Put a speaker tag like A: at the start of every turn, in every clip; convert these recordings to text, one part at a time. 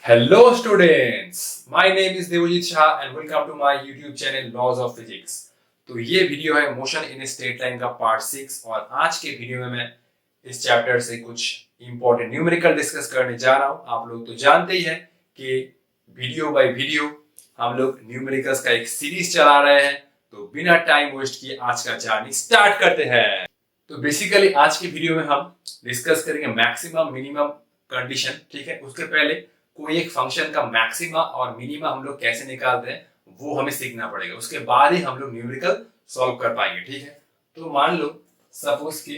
A: Hello students, my name is Devojit Shah and welcome to my YouTube channel Laws of Physics। तो ये video है motion in straight line का part 6 और आज के video में मैं इस चैप्टर से कुछ इंपॉर्टेंट न्यूमेरिकल डिस्कस करने जा रहा हूँ। आप लोग तो जानते ही हैं कि वीडियो बाय वीडियो हम लोग न्यूमेरिकल्स का एक सीरीज चला रहे हैं, तो बिना टाइम वेस्ट किए आज का जर्नी स्टार्ट करते हैं। तो बेसिकली आज के वीडियो में हम डिस्कस करेंगे मैक्सिमम मिनिमम कंडीशन। ठीक है, उसके पहले कोई एक फंक्शन का मैक्सिमा और मिनिमा हम लोग कैसे निकालते हैं वो हमें सीखना पड़ेगा, उसके बाद ही हम लोग न्यूमेरिकल सॉल्व कर पाएंगे। ठीक है, तो मान लो सपोज कि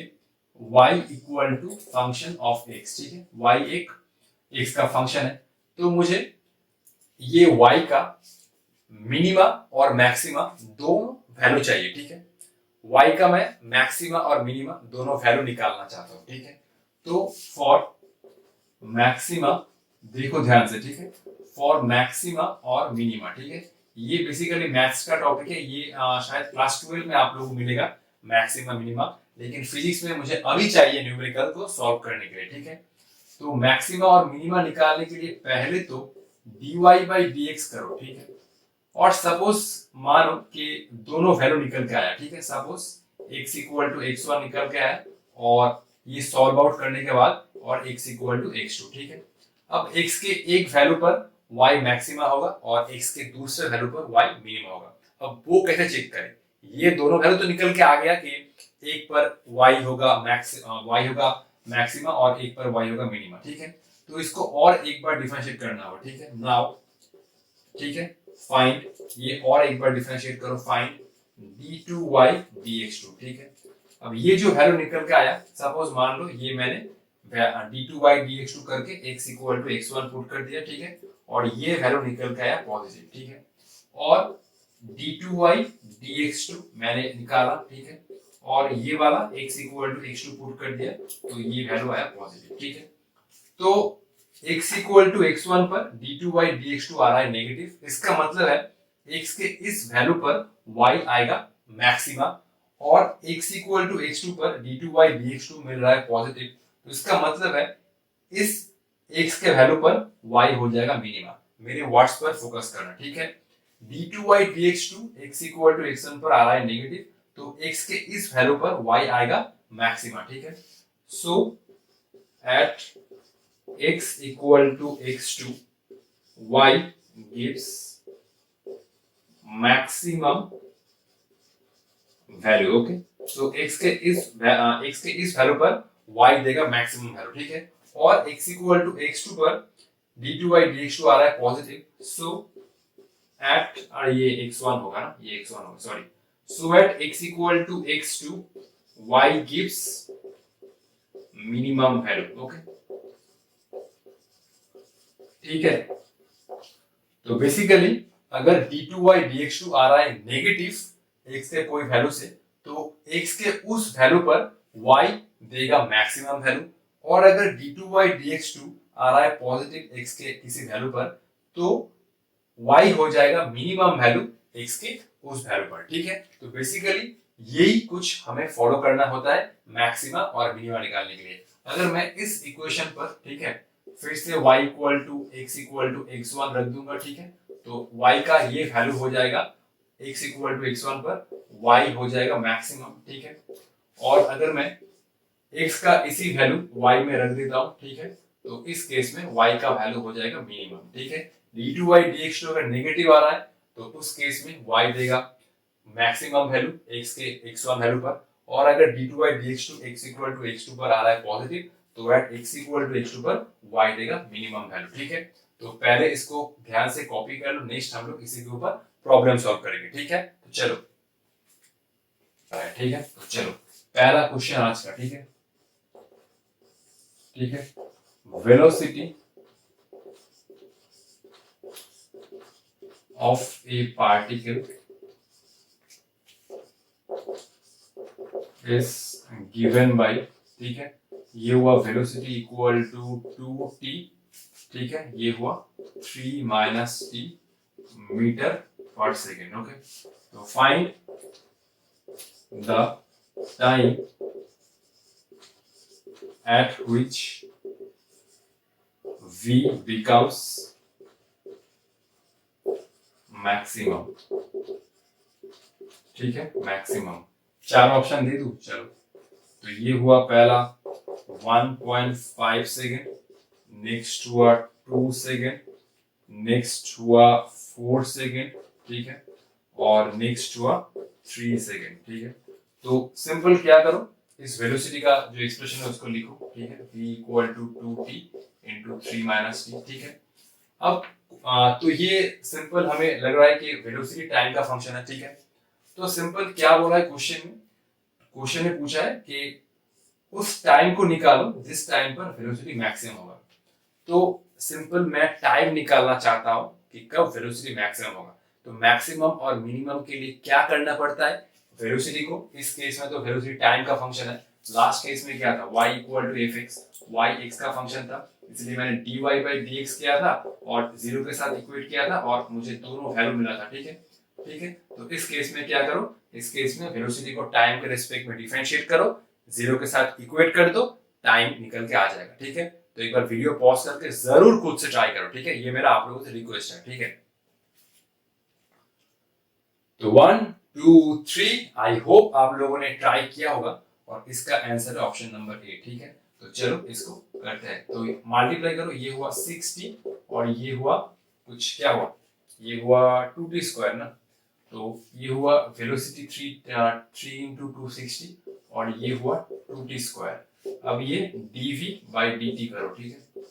A: y equal to function of x। ठीक है, y एक x का फंक्शन है, तो मुझे ये y का मिनिमा और मैक्सिमा दोनों वैल्यू चाहिए। ठीक है, y का मैं मैक्सिमा और मिनिमा दोनों वैल्यू निकालना चाहता हूं। ठीक है, तो फॉर मैक्सिमा देखो ध्यान से। ठीक है, फॉर मैक्सिमा और मिनिमा। ठीक है, ये बेसिकली मैथ्स का टॉपिक है, ये शायद क्लास 12 में आप लोगों को मिलेगा मैक्सिमा मिनिमा, लेकिन फिजिक्स में मुझे अभी चाहिए न्यूमेरिकल को सॉल्व करने के लिए। ठीक है, तो मैक्सिमा और मिनिमा निकालने के लिए पहले तो dy बाई dx करो। ठीक है, और सपोज मानो कि दोनों वैल्यू निकल के आया। ठीक है, suppose x equal to x1 निकल के आया और ये सॉल्व आउट करने के बाद और x इक्वल टू x2। ठीक है, अब x के एक वैल्यू पर y मैक्सिमा होगा और x के दूसरे वैल्यू पर y मिनिमा होगा। अब वो कैसे चेक करें? ये दोनों वैल्यू तो निकल के आ गया कि एक पर y होगा मैक्सिमा और एक पर y होगा मिनिमा। ठीक है, तो इसको और एक बार डिफरेंशिएट करना होगा। ठीक है, नाउ ठीक है, फाइंड, ये और एक बार डिफरेंशिएट करो, फाइंड d2y dx2। ठीक है, अब ये जो वैल्यू निकल के आया, सपोज मान लो ये मैंने d2y dx2 करके x equal to x1 put कर दिया। ठीक है, और ये वैल्यू निकल के आया पॉजिटिव। ठीक है, और d2y dx2 मैंने निकाला। ठीक है, और ये वाला x equal to x2 put कर दिया, तो ये वैल्यू आया पॉजिटिव। ठीक है, तो x इक्वल टू x1 पर d2y dx2 आ रहा है नेगेटिव, इसका मतलब है x के इस वैल्यू पर y आएगा मैक्सिमा और x इक्वल टू x2 पर d2y dx2 मिल रहा है पॉजिटिव, तो इसका मतलब है इस x के वैल्यू पर y हो जाएगा मिनिमा। मेरे वर्ड्स पर फोकस करना। ठीक है, d2y dx2 x equal to x1 पर आ रहा है नेगेटिव, तो x के इस वैल्यू पर y आएगा मैक्सिमा। ठीक है, so at x equal to x2 y gives maximum value. Okay, तो x के इस वैल्यू पर y देगा मैक्सिमम वैल्यू। ठीक है, और x इक्वल टू x2 पर d2y dx2 आ रहा है पॉजिटिव, सो एट ये x1 होगा ना, ये x1 होगा, sorry, so at x equal to x2 y gives minimum value. Okay, ठीक है, तो बेसिकली अगर d2y dx2 आ रहा है नेगेटिव x के कोई वैल्यू से, तो x के उस वैल्यू पर y देगा मैक्सिमम वैल्यू, और अगर d2y dx2 आ रहा है पॉजिटिव x के किसी वैल्यू पर, तो y हो जाएगा मिनिमम वैल्यू x के उस वैल्यू पर। ठीक है, तो बेसिकली यही कुछ हमें फॉलो करना होता है मैक्सिमा और मिनिमा निकालने के लिए। अगर मैं इस इक्वेशन पर, ठीक है, फिर से y इक्वल टू x1 रख दूंगा। ठीक है, तो y का ये वैल्यू हो जाएगा x इक्वल टू x1 पर y हो जाएगा मैक्सिमम। ठीक है, और अगर मैं x का इसी वैल्यू y में रख देता हूं, ठीक है, तो इस केस में y का वैल्यू हो जाएगा मिनिमम। ठीक है, d2y dx2 अगर नेगेटिव आ रहा है तो उस केस में y देगा मैक्सिमम वैल्यू x के x1 वैल्यू पर, और अगर d2y dx2 x equal to x2 पर आ रहा है पॉजिटिव, तो eight x equal to x2 पर y देगा मिनिमम वैल्यू। ठीक है, तो पहले इसको ध्यान से कॉपी कर लो, नेक्स्ट हम लोग इसी के ऊपर प्रॉब्लम सॉल्व करेंगे। ठीक है, तो चलो, ठीक है, तो चलो पहला क्वेश्चन आज का। ठीक है, ठीक है, velocity of a particle is given bye, ठीक है, ये हुआ वेलोसिटी इक्वल टू 2t। ठीक है, ये हुआ 3 माइनस t मीटर पर सेकेंड। ओके, तो find the time at which v becomes maximum, ठीक है, मैक्सिमम। चार ऑप्शन दे दूं, चलो। तो ये हुआ पहला 1.5 सेकेंड, नेक्स्ट हुआ 2 सेकेंड, नेक्स्ट हुआ 4 सेकेंड, ठीक है, और नेक्स्ट हुआ 3 सेकेंड, ठीक है। तो सिंपल क्या करो, इस वेलोसिटी का जो एक्सप्रेशन है उसको लिखो, ठीक है, v equal to 2t into 3 minus t, ठीक है। अब तो ये सिंपल हमें लग रहा है कि वेलोसिटी टाइम का फंक्शन है, ठीक है। तो सिंपल क्या बोला है क्वेश्चन में, क्वेश्चन में पूछा है कि उस टाइम को निकालो जिस टाइम पर वेलोसिटी मैक्सिमम होगा। तो सिंपल मैं टाइम निकालना चाहता हूं कि कब वेलोसिटी मैक्सिमम होगा। तो मैक्सिमम और मिनिमम के लिए क्या करना पड़ता है, वेलोसिटी को, इस केस में तो वेलोसिटी टाइम का फंक्शन है, लास्ट केस में क्या था, y equal to f x, y x का फंक्शन था, इसलिए मैंने dy बाई dx किया था और जीरो के साथ इक्वेट किया था और मुझे दोनों वैल्यू मिला था, ठीक है, ठीक है। तो इस केस में क्या करो, इस केस में वेलोसिटी को टाइम के रिस्पेक्ट में डिफरेंशिएट करो, जीरो के साथ इक्वेट कर दो, टाइम निकल के आ जाएगा, ठीक है। तो एक बार वीडियो पॉज करके जरूर खुद से ट्राई करो, ठीक है, ये मेरा आप लोगों से रिक्वेस्ट है, ठीक है। तो 1 2 3, आई होप आप लोगों ने ट्राई किया होगा और इसका आंसर है ऑप्शन नंबर ए, ठीक है। तो चलो इसको करते हैं। तो मल्टीप्लाई करो, ये हुआ 60 और ये हुआ कुछ क्या हुआ, ये हुआ 2t स्क्वायर ना। तो ये हुआ वेलोसिटी 3 इंटू 260 और ये हुआ 2t स्क्वायर। अब ये dv बाई dt करो, ठीक है,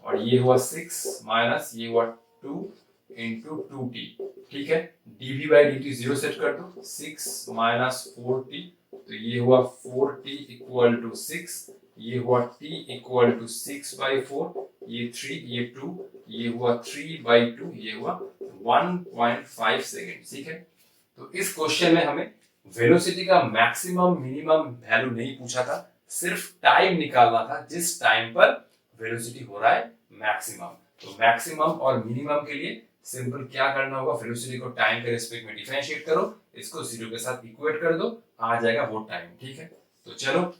A: और ये हुआ 6 माइनस ये हुआ 2 इंटू 2t, ठीक है। dv by dt zero set कर दो, 6 माइनस 4t, तो ये हुआ 4t इक्वल टू 6, ये हुआ t इक्वल टू 6 बाई 4, ये 3, ये 2, ये हुआ 3 बाई 2, ये हुआ 1.5 सेकेंड, ठीक है। तो इस क्वेश्चन में हमें वेलोसिटी का मैक्सिमम मिनिमम वैल्यू नहीं पूछा था, सिर्फ टाइम निकालना था जिस टाइम पर वेलोसिटी हो रहा है मैक्सिमम। तो मैक्सिमम और मिनिमम के लिए सिंपल क्या करना होगा, वेलोसिटी को टाइम के रिस्पेक्ट में डिफरेंशिएट करो, इसको जीरो के साथ इक्वेट कर दो, आ जाएगा वो टाइम, ठीक है। तो चलो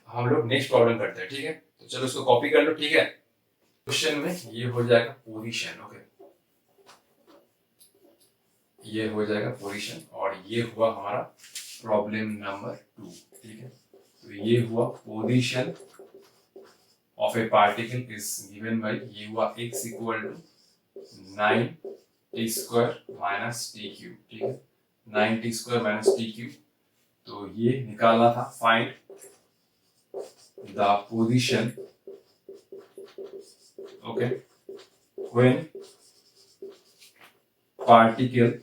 A: हम लोग नेक्स्ट प्रॉब्लम करते हैं, ठीक है। तो चलो इसको कॉपी कर लो, ठीक है। क्वेश्चन में ये हो जाएगा पोजीशन, ओके, ये हो जाएगा पोजीशन और ये हुआ हमारा प्रॉब्लम नंबर 2, ठीक है। तो ये हुआ position of a particle is given by, ये हुआ x equal to 9t square minus t cube, ठीक है, 9t square minus t cube. तो ये निकालना था, find the position, okay, when particle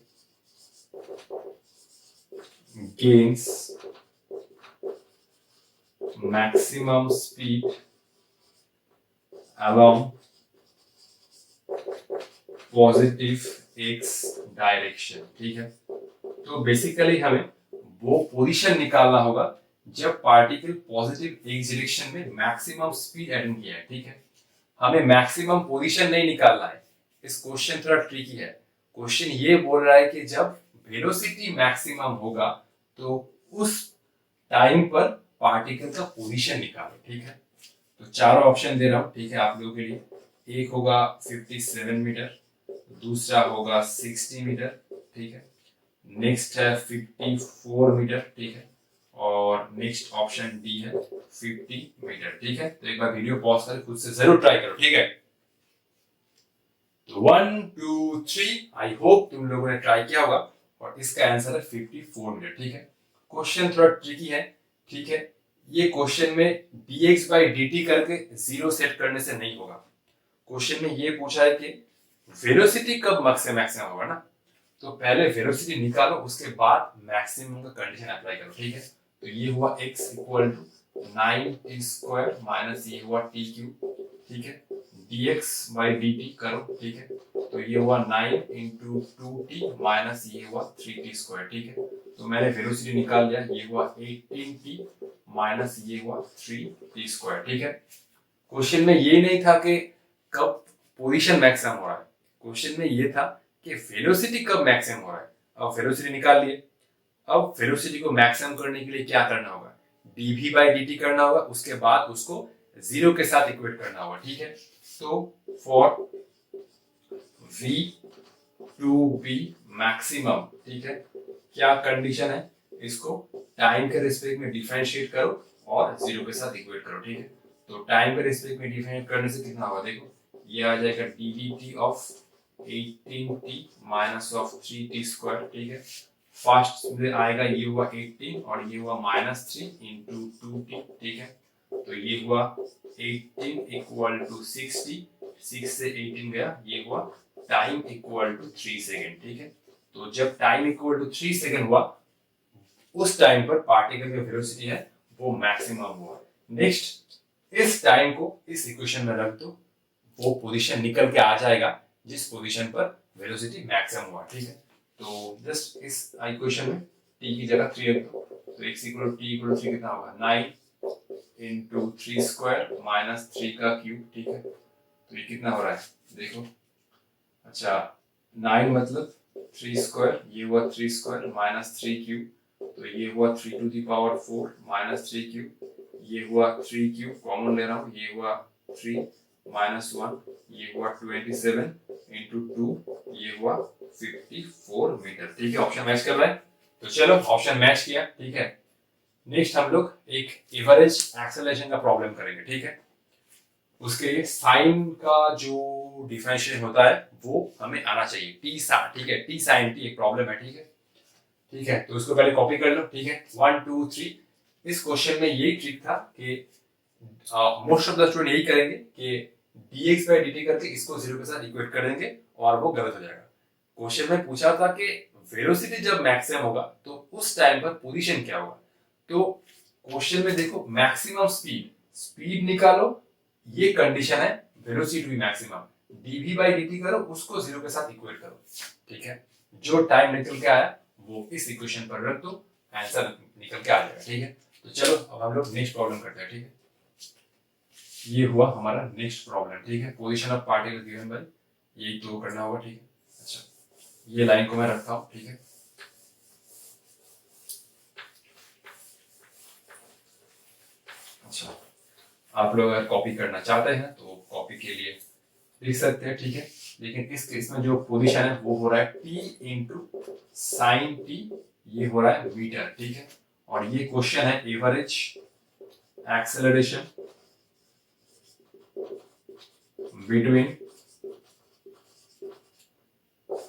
A: gains maximum speed along positive x direction, ठीक है। तो बेसिकली हमें वो पोजीशन निकालना होगा जब पार्टिकल पॉजिटिव एक्स डायरेक्शन में मैक्सिमम स्पीड अटेन किया है, ठीक है। हमें मैक्सिमम पोजीशन नहीं निकालना है, इस क्वेश्चन थोड़ा ट्रिकी है। क्वेश्चन ये बोल रहा है कि जब वेलोसिटी मैक्सिमम होगा तो उस टाइम पर पार्टिकल का पोजीशन निकालो, ठीक है। तो चारों ऑप्शन दे रहा हूं, ठीक है, आप लोगों के लिए। एक होगा 57 मीटर, दूसरा होगा 60 मीटर, ठीक है, नेक्स्ट है 54 मीटर, ठीक है, और नेक्स्ट ऑप्शन डी है 50 मीटर, ठीक है। तो एक बार वीडियो पॉज करके खुद से जरूर ट्राई करो, ठीक है। तो 1 2 3, आई होप तुम लोगों ने ट्राई किया होगा और इसका आंसर है 54 मीटर, ठीक है। क्वेश्चन थोड़ा ट्रिकी है, ठीक है। ये क्वेश्चन में dx बाई dt करके जीरो सेट करने से नहीं होगा। क्वेश्चन में ये पूछा है कि वेलोसिटी कब मैक्सिमम होगा ना, तो पहले वेलोसिटी निकालो, उसके बाद मैक्सिमम का कंडीशन अप्लाई करो, ठीक है। तो ये हुआ x equal to 9t square minus ये हुआ t क्यूब, ठीक है, dx बाई dt करो, ठीक है। तो ये हुआ 9 इंटू 2t माइनस ये हुआ 3t स्क्वायर, ठीक है। तो मैंने वेलोसिटी निकाल लिया, ये हुआ 18t माइनस ये हुआ 3t स्क्वायर, ठीक है। क्वेश्चन में ये नहीं था कि कब पोजीशन मैक्सिमम हो रहा है, क्वेश्चन में ये था कि वेलोसिटी कब मैक्सिमम हो रहा है। अब वेलोसिटी निकाल लिए, अब वेलोसिटी को मैक्सिमम करने के लिए क्या करना होगा, dv बाई dt करना होगा, उसके बाद उसको जीरो के साथ इक्वेट करना होगा, ठीक है। तो for v to be maximum, ठीक है। क्या कंडीशन है, इसको टाइम के रिस्पेक्ट में डिफरेंशिएट करो और जीरो के साथ इक्वेट करो, ठीक है। तो टाइम के रिस्पेक्ट में डिफरेंशिएट करने से कितना होगा, देखो ये आ जाएगा ddT of 18t minus of 3t square, ठीक है। फर्स्ट में आएगा ये हुआ 18 और ये हुआ -3 इंटू 2t, ठीक है। तो ये हुआ 18 इक्वल टू 60, 6 से 18 गया, ये हुआ टाइम इक्वल टू 3 सेकेंड, ठीक है। तो जब टाइम इक्वल टू 3 सेकेंड हुआ, उस टाइम पर पार्टिकल की वेलोसिटी है वो मैक्सिमम हुआ। नेक्स्ट इस टाइम को इस इक्वेशन में रख दो, वो पोजीशन निकल के आ जाएगा जिस पोजीशन पर वेलोसिटी मैक्सिमम हुआ, ठीक है। तो जस्ट इस इक्वेशन में t की जगह 3 रख दो, तो x equal to t equal to 3 कितना होगा, 9 इंटू 3 स्क्वायर माइनस 3 का क्यूब, ठीक है। तो ये कितना हो रहा है, देखो, अच्छा 9 मतलब 3 स्क्वायर, ये हुआ 3 स्क्वायर माइनस 3 क्यूब, तो ये हुआ 3 to the power 4 minus 3 cube, ये हुआ 3 क्यूब कॉमन ले रहा हूँ, ये हुआ 3 माइनस 1, ये हुआ 27 इंटू 2, ये हुआ 54 मीटर, ठीक है। ऑप्शन मैच कर रहा है, तो चलो ऑप्शन मैच किया, ठीक है। नेक्स्ट हम लोग एक एवरेज एक्सेलरेशन का प्रॉब्लम करेंगे, ठीक है। उसके लिए साइन का जो डिफरेंशिएशन होता है वो हमें आना चाहिए, टी साइन, ठीक है, टी साइन टी एक प्रॉब्लम है, ठीक है। ठीक है, तो इसको पहले कॉपी कर लो, ठीक है। 1 2 3 इस क्वेश्चन में यही ट्रिक था कि मोस्ट ऑफ द स्टूडेंट यही करेंगे कि dx by dt करके इसको जीरो के साथ इक्वेट कर देंगे और वो गलत हो जाएगा। क्वेश्चन में पूछा था कि वेलोसिटी जब मैक्सिमम होगा तो उस टाइम पर पोजीशन क्या होगा। तो क्वेश्चन में देखो मैक्सिमम स्पीड, स्पीड निकालो, ये कंडीशन है वेलोसिटी भी मैक्सिमम, dv by dt करो, उसको जीरो के साथ इक्वेट करो, ठीक है। जो टाइम निकल के आया वो इस इक्वेशन पर रख दो, आंसर निकल के आ जाएगा, ठीक है। तो चलो अब हम लोग नेक्स्ट प्रॉब्लम करते हैं, ठीक है। ये हुआ हमारा नेक्स्ट प्रॉब्लम, ठीक है। Position of particle given by, यही तो करना होगा, ठीक है। अच्छा ये लाइन को मैं रखता हूँ, ठीक है। अच्छा आप लोग अगर कॉपी करना चाहते हैं तो कॉपी के लिए लिख सकते हैं, ठीक है। लेकिन इस केस में जो पोजीशन है वो हो रहा है t इंटू साइन टी, ये हो रहा है मीटर, ठीक है। और ये क्वेश्चन है average acceleration between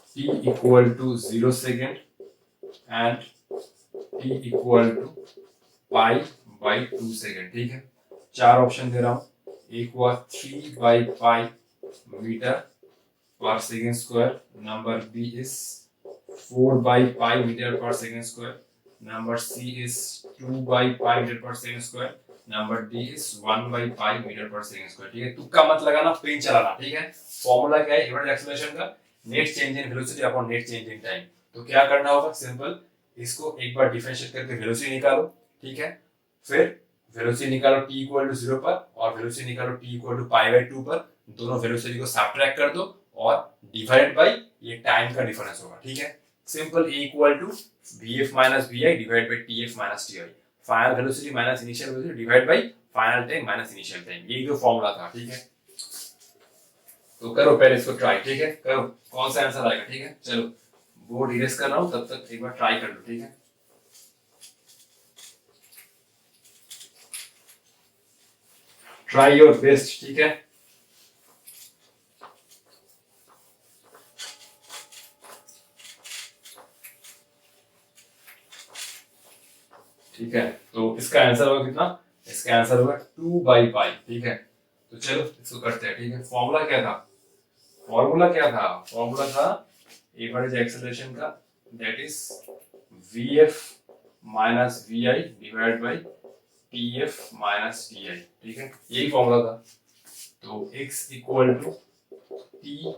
A: t equal to 0 second and t equal to pi by 2 second, ठीक है। चार ऑप्शन दे रहा हूं, एक हुआ 3 by pi मीटर पर second square, number B is 4 by pi metre पर second square, number C is 2 by pi metre पर second square, number D is 1 by pi metre पर सेकेंड स्क्वायर, ठीक है। तुक्का मत लगाना, पेन चलाना, ठीक है। फॉर्मूला क्या है एवरेज एक्सेलरेशन का, net change in velocity upon net change in time. तो क्या करना होगा, सिंपल, इसको एक बार डिफरेंशिएट करके वेलोसिटी निकालो, ठीक है। फिर वेलोसिटी निकालो t इक्वल टू 0 पर और वेलोसिटी निकालो t equal to pi by 2 पर, दोनों वेलोसिटी को सब्ट्रैक्ट कर दो और डिवाइड बाय ये टाइम का डिफरेंस होगा, ठीक है। Simple a equal to vf minus vi divide by tf minus ti, final velocity minus initial velocity divide by final time minus initial time, यही जो फॉर्मूला था, ठीक है। तो करो पहले इसको ट्राई, ठीक है, करो कौन सा आंसर आएगा, ठीक है। चलो बोर्ड इरेज कर रहा हूं, तब तक एक बार ट्राई कर लो, ठीक है। ट्राई योर बेस्ट, ठीक है। ठीक है, तो इसका आंसर होगा कितना, इसका आंसर होगा 2 बाई पाई, ठीक है। तो चलो इसको करते हैं, ठीक है। फॉर्मूला क्या था, फॉर्मूला क्या था, फॉर्मूला था एवरेज एक्सेलरेशन का, that is vf minus vi divide by tf minus ti, ठीक है, यही फॉर्मूला था। तो x equal to t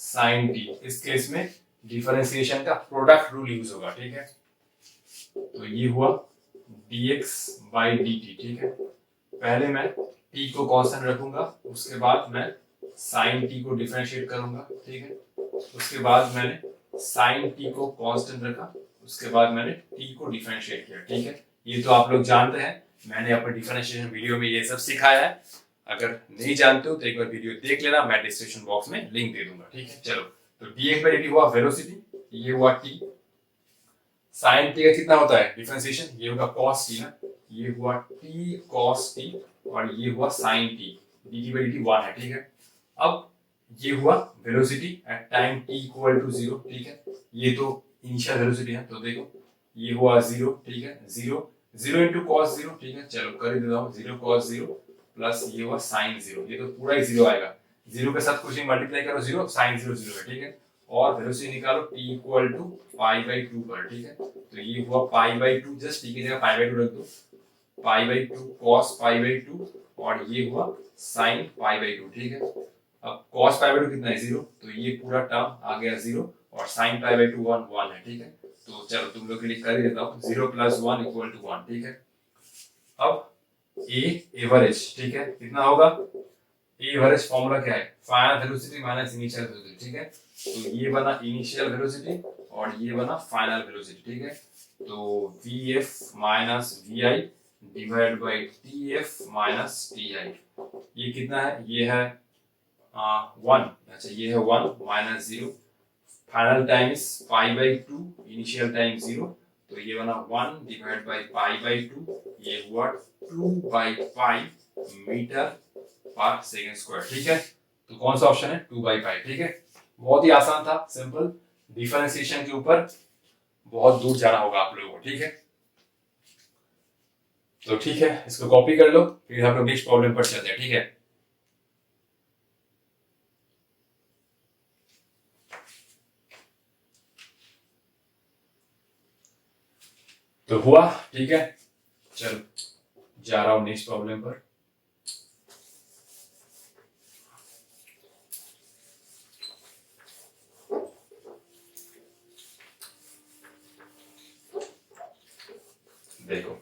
A: sin t, इस केस में डिफरेंशिएशन का प्रोडक्ट रूल यूज होगा, ठीक है। तो ये हुआ dx by dt, ठीक है। पहले मैं t को कांस्टेंट रखूंगा, उसके बाद मैं sin t को डिफरेंशिएट करूंगा, ठीक है। उसके बाद मैंने sin t को कांस्टेंट रखा, उसके बाद मैंने t को डिफरेंशिएट किया, ठीक है। ये तो आप लोग जानते हैं, मैंने अपने डिफरेंशिएशन वीडियो में ये सब सिखाया है। अगर नहीं जानते हो तो एक बार वीडियो देख लेना, मैं डिस्क्रिप्शन बॉक्स में लिंक दे दूंगा, ठीक है। चलो तो dx by dt हुआ वेलोसिटी, ये हुआ t। sin t का कितना होता है डिफरेंशिएशन, ये होगा cos t ना, ये हुआ t cos t और ये हुआ sin t, dt by dt 1 है, ठीक है। अब ये हुआ velocity at time t equal to 0, ठीक है। ये तो इनिशियल वेलोसिटी है, तो देखो ये हुआ 0, ठीक है। 0 इंटू कॉस 0, ठीक है। चलो कर ही देता हूँ, 0 cos 0 प्लस ये हुआ sin 0, ये तो पूरा ही 0 आएगा। 0 के साथ कुछ नहीं मल्टीप्लाई करो, 0 sin 0 0 है, ठीक है। और वेलोसिटी निकालो t equal to pi by 2 पर, ठीक है। तो ये हुआ पाई बाई 2, जस्ट t की जगह पाई बाई 2 रख दो, पाई बाई 2 cos पाई बाई 2 और ये हुआ sin पाई बाई 2, ठीक है। अब cos पाई बाई 2 कितना है 0, तो ये पूरा टर्म आ गया 0 और sin पाई बाई 2 1 है, ठीक है। तो चलो तुम लोग के लिए कर ही देता हूँ, 0 प्लस 1 इक्वल टू 1, ठीक है। अब ए एवरेज, ठीक है, कितना होगा, ए एवरेज फॉर्मूला क्या है, final velocity minus initial velocity, ठीक है। तो ये बना इनिशियल वेलोसिटी और ये बना फाइनल वेलोसिटी, ठीक है। तो vf minus vi divide by tf minus ti, ये कितना है, ये है 1, अच्छा ये है 1 minus 0, final time is pi by 2, initial time 0, तो ये बना 1 डिवाइड बाय पाई बाई 2, ये हुआ 2 बाई पाई मीटर पर सेकेंड स्क्वायर, ठीक है। तो कौन सा ऑप्शन है, 2 बाई पाई, ठीक है। बहुत ही आसान था, सिंपल। डिफरेंशिएशन के ऊपर बहुत दूर जाना होगा आप लोगों को, ठीक है। तो ठीक है, इसको कॉपी कर लो, फिर हम लोग नेक्स्ट प्रॉब्लम पर चलते हैं, ठीक है। तो हुआ, ठीक है। चलो जा रहा हूं नेक्स्ट प्रॉब्लम पर। देखो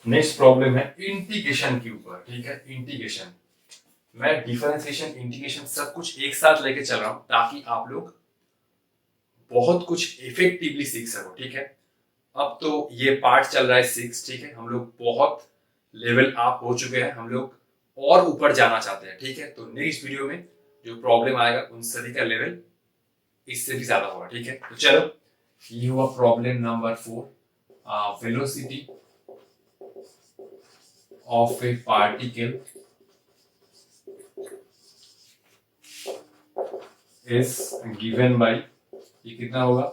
A: नेक्स्ट प्रॉब्लम है इंटीग्रेशन के ऊपर, ठीक है। इंटीग्रेशन, मैं डिफरेंशिएशन इंटीग्रेशन सब कुछ एक साथ लेके चल रहा हूं ताकि आप लोग बहुत कुछ इफेक्टिवली सीख सको, ठीक है। अब तो ये पार्ट चल रहा है 6, ठीक है। हम लोग बहुत लेवल अप हो चुके हैं, हम लोग और ऊपर जाना चाहते हैं, ठीक है। तो नेक्स्ट वीडियो में जो प्रॉब्लम आएगा उन सभी का लेवल इससे भी ज्यादा होगा, ठीक है। तो चलो ये हुआ problem number 4, velocity of a particle is given by, ये कितना होगा,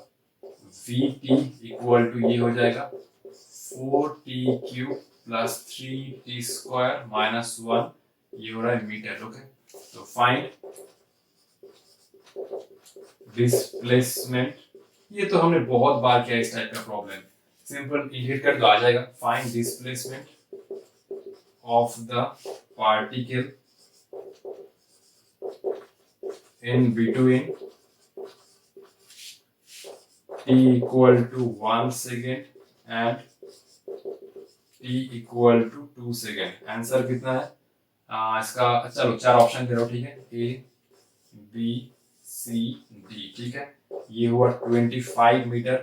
A: vt इक्वल टू ये हो जाएगा 4t cube plus 3t square minus 1, ये हो रहा है मीटर, ओके। तो फाइंड डिस्प्लेसमेंट, ये तो हमने बहुत बार किया इस टाइप का प्रॉब्लम, सिंपल इंटीग्रेट कर दो आ जाएगा। Find displacement of the particle in between t equal to 1 second and t equal to 2 second. Answer कितना है इसका, चलो 4 ऑप्शन दे रहा हूँ, ठीक है। A B C D, ठीक है। ये हुआ 25 मीटर,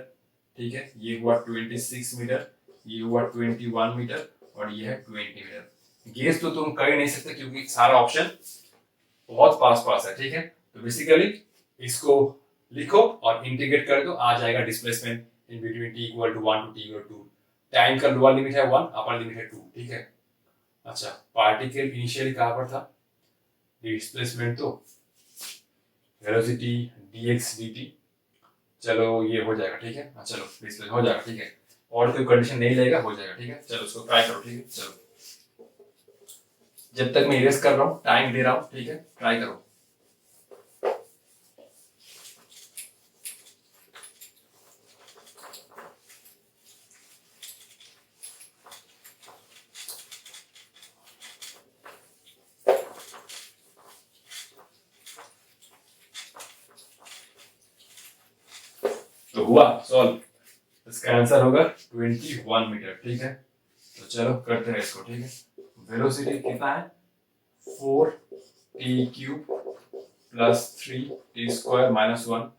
A: ठीक है। ये हुआ 26 मीटर, ये हुआ 21 मीटर और ये है 20 मीटर। गेस तो तुम कर ही नहीं सकते क्योंकि सारा ऑप्शन बहुत पास पास है, ठीक है। तो बेसिकली इसको लिखो और इंटीग्रेट कर दो, आ जाएगा displacement in between t equal to 1 to t equal to 2। Time का लोअर लिमिट है 1, अपर लिमिट है 2, ठीक है। अच्छा, पार्टिकल इनिशियली कहां पर था, डिस्प्लेसमेंट तो वेलोसिटी dx dt, चलो ये हो जाएगा, ठीक है। चलो डिस्प्लेसमेंट हो जाएगा, ठीक है। और कोई कंडीशन नहीं लेगा, हो जाएगा, ठीक है। चलो उसको ट्राई करो, ठीक है। चलो जब तक मैं इरेज कर रहा हूँ टाइम दे रहा हूँ, ठीक है, ट्राई करो। तो हुआ सॉल्व, इसका आंसर होगा 21 मीटर, ठीक है। तो चलो करते हैं इसको, ठीक है। वेलोसिटी कितना है 4t cube plus 3t square minus 1।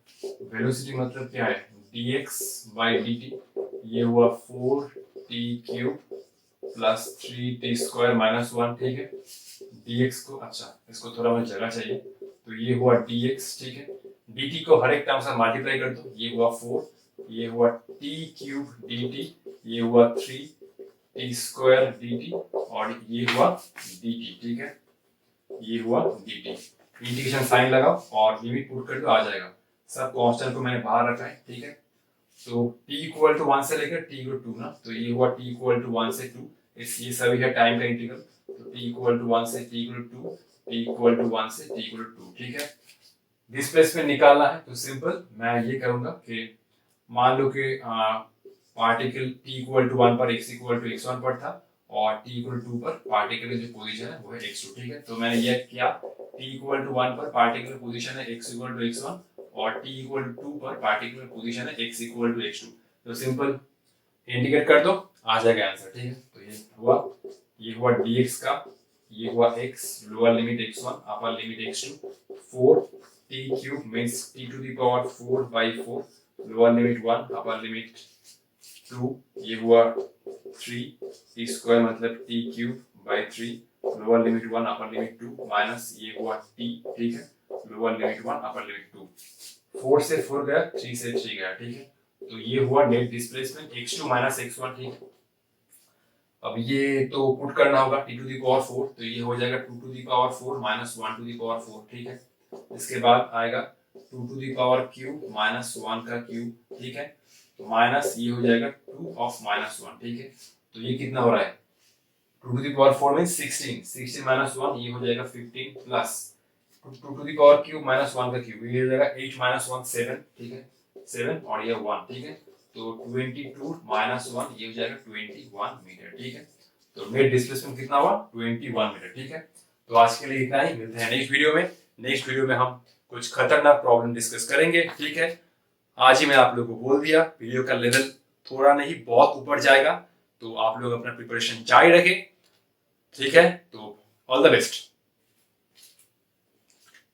A: Velocity मतलब क्या है, dx बाई dt, ये हुआ 4t cube plus 3t square minus 1, ठीक है। dx को, अच्छा इसको थोड़ा मुझे जगह चाहिए, तो ये हुआ dx, ठीक है। dt को हर एक टर्म से मल्टीप्लाई कर दो, ये हुआ 4, ये हुआ t क्यूब dt, ये हुआ 3 t स्क्वायर dt और ये हुआ dt, ठीक है। ये हुआ dt। इंटीग्रेशन साइन लगाओ और लिमिट पुट कर दो, आ जाएगा। सब कांस्टेंट को मैंने बाहर रखा है, ठीक है। तो t इक्वल टू 1 से लेकर t इक्वल टू 2 ना, तो ये हुआ t इक्वल टू 1 से 2, ये सभी है टाइम का इंटीग्रल। तो t इक्वल टू 1 से t equal to 2, t equal to 1 से t इक्वल टू 2, ठीक है। डिस्प्लेसमेंट निकालना है तो सिंपल मैं ये करूंगा कि मान लो कि पार्टिकल t इक्वल टू 1 पर x इक्वल टू x1 पर था और t इक्वल टू 2 पर पार्टिकल की जो पोजीशन है वो है x2, ठीक है। तो मैंने ये किया, t इक्वल टू 1 पर पार्टिकल पोजीशन है x इक्वल टू x1 और t इक्वल टू 2 पर पार्टिकल पोजीशन है x इक्वल टू x2। तो सिंपल इंटीग्रेट कर दो, आ जाएगा आंसर, ठीक है। तो ये हुआ dx का, ये हुआ x lower limit x1 upper limit x2, 4 t cube means t to the power 4 by 4 lower limit 1 upper limit 2, ये हुआ 3 t स्क्वायर मतलब t cube by 3 lower limit 1 upper limit 2 minus ये हुआ t, ठीक है, लोअर लिमिट 1 अपर लिमिट 2, 4 से 4 गया, 3 से 3 गया, ठीक है। तो ये हुआ net displacement x2 minus x1, ठीक है। अब ये तो पुट करना होगा t टू द पावर 4, तो ये हो जाएगा 2 to the power 4 minus 1 to the power 4, ठीक है। इसके बाद आएगा 2 to the power cube minus 1 का क्यूब, ठीक है। तो माइनस ये हो जाएगा 2 ऑफ माइनस 1, ठीक है। तो ये कितना हो रहा है, 2 to the power 4 means 16, 16 minus 1 ये हो जाएगा 15 plus 2 to the power cube minus 1 का क्यूब, ये हो जाएगा 8 माइनस 1 7, ठीक है, 7 और ये 1, ठीक है। तो 22 माइनस 1 ये हो जाएगा 21 मीटर, ठीक है। तो नेट डिस्प्लेसमेंट कितना हुआ, 21 मीटर, ठीक है। तो आज के लिए इतना ही, मिलते हैं नेक्स्ट वीडियो में। नेक्स्ट वीडियो में हम कुछ खतरनाक प्रॉब्लम डिस्कस करेंगे, ठीक है। आज ही मैं आप लोगों को बोल दिया, वीडियो का लेवल थोड़ा नहीं बहुत ऊपर जाएगा, तो आप लोग अपना प्रिपरेशन जारी रखें, ठीक है। तो ऑल द बेस्ट।